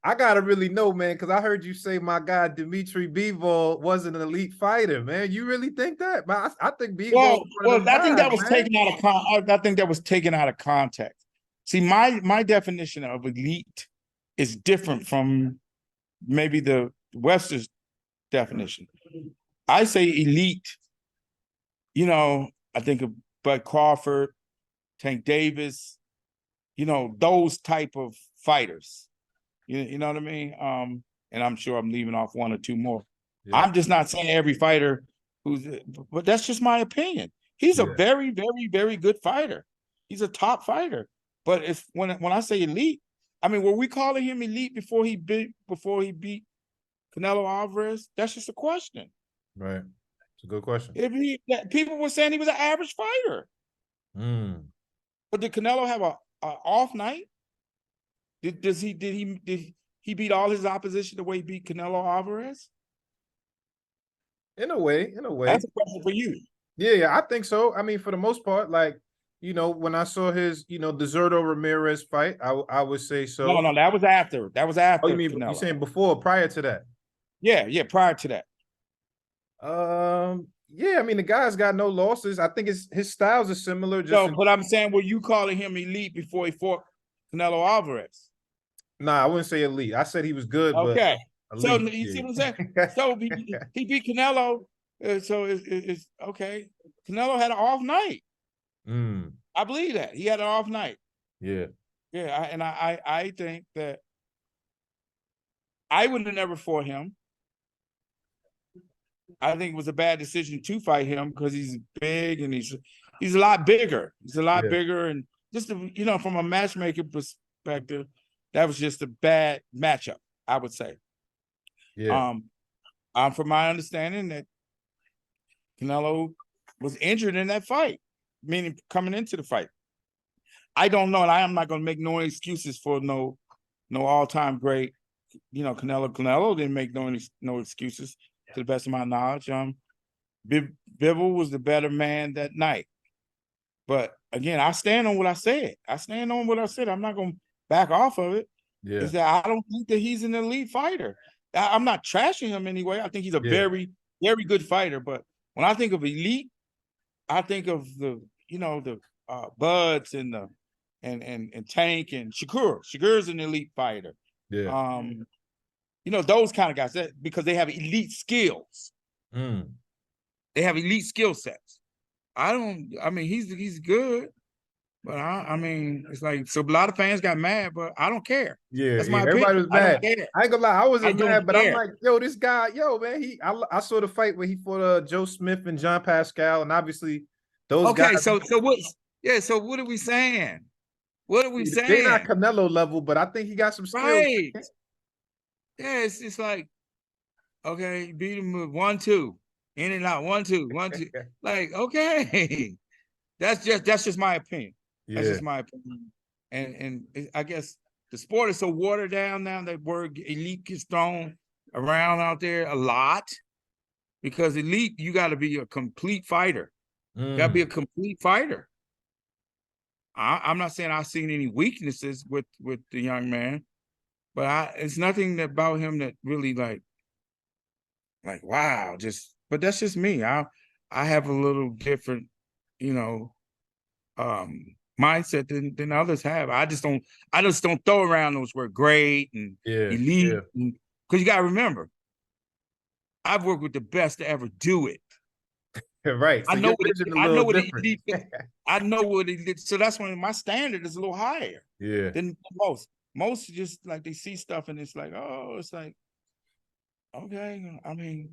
I gotta really know, man, because I heard you say my guy Dmitry Bivol wasn't an elite fighter, man. You really think that? Man, I think Bivol Well, was one of well, them I think guys, that was man. taken out of I think that was taken out of context. See, my definition of elite is different from maybe the Western definition. I say elite, I think of Bud Crawford, Tank Davis, those type of fighters. You know what I mean? And I'm sure I'm leaving off one or two more. Yeah, I'm just not saying every fighter but that's just my opinion. He's a yeah, very, very, very good fighter. He's a top fighter. But if when I say elite, I mean, were we calling him elite before he beat Canelo Alvarez? That's just a question. right. It's a good question. People were saying he was an average fighter, Mm. but did Canelo have a off night? Did he beat all his opposition the way he beat Canelo Alvarez? In a way, in a way. That's a question for you. Yeah, yeah, I think so. I mean, for the most part, like, when I saw his, Deserto Ramirez fight, I would say No, so. no, that was after. That was Oh, you after mean you Canelo. saying before, prior to that? Yeah, yeah, prior to that. Yeah, I mean the guy's got no losses. I think his styles are similar. So, but I'm saying, were you calling him elite before he fought Canelo Alvarez? Nah, I wouldn't say elite. I said he was good, but Okay. So elite. you see what I'm saying? Yeah. So he beat Canelo. So it's okay. Canelo had an off night. Mm, I believe that he had an off night. yeah. Yeah, and I think that I would have never fought him. I think it was a bad decision to fight him because he's big and he's a lot bigger. He's a lot Yeah. bigger, and just from a matchmaking perspective, that was just a bad matchup, I would say. Yeah. From my understanding that Canelo was injured in that fight, meaning coming into the fight. I don't know, and I am not going to make no excuses for no all-time great. Canelo didn't make no excuses to the best of my knowledge. Bivol was the better man that night. But again, I stand on what I said. I'm not going to back off of it. Yeah. Is that I don't think that he's an elite fighter. I'm not trashing him anyway. I think he's a very, very good fighter. But when I think of elite, I think of the Buds and the and Tank and Shakur. Shakur's an elite fighter. Yeah. Those kind of guys because they have elite skills. Mm. They have elite skill sets. I mean, he's good, but I mean, it's like, so a lot of fans got mad, but I don't care. Yeah, That's yeah. my Everybody opinion. was I don't mad. care. I ain't gonna lie, I wasn't mad, but I'm care. like, yo, this guy, man, I saw the fight where he fought Joe Smith and John Pascal, and obviously those guys. Okay, so what? Yeah, so what are we saying? What are we They're not saying? Canelo level, but I think he got some skills. Right. Yeah, it's like, okay, beat him with 1-2, in and out, 1-2, 1-2. Like, okay, that's just my opinion. That's just my opinion. And I guess the sport is so watered down now that word elite gets thrown around out there a lot, because elite, you got to be a complete fighter. You got to be a complete fighter. I'm not saying I've seen any weaknesses with the young man, but it's nothing about him that really like wow, but that's just me. I have a little different, mindset than others have. I just don't throw around those words great and elite, because you got to remember, I've worked with the best to ever do it. Right. So I know what different. I know what it did. So that's when my standard is a little higher than most. Most just like they see stuff and it's like, oh, it's like, okay. I mean,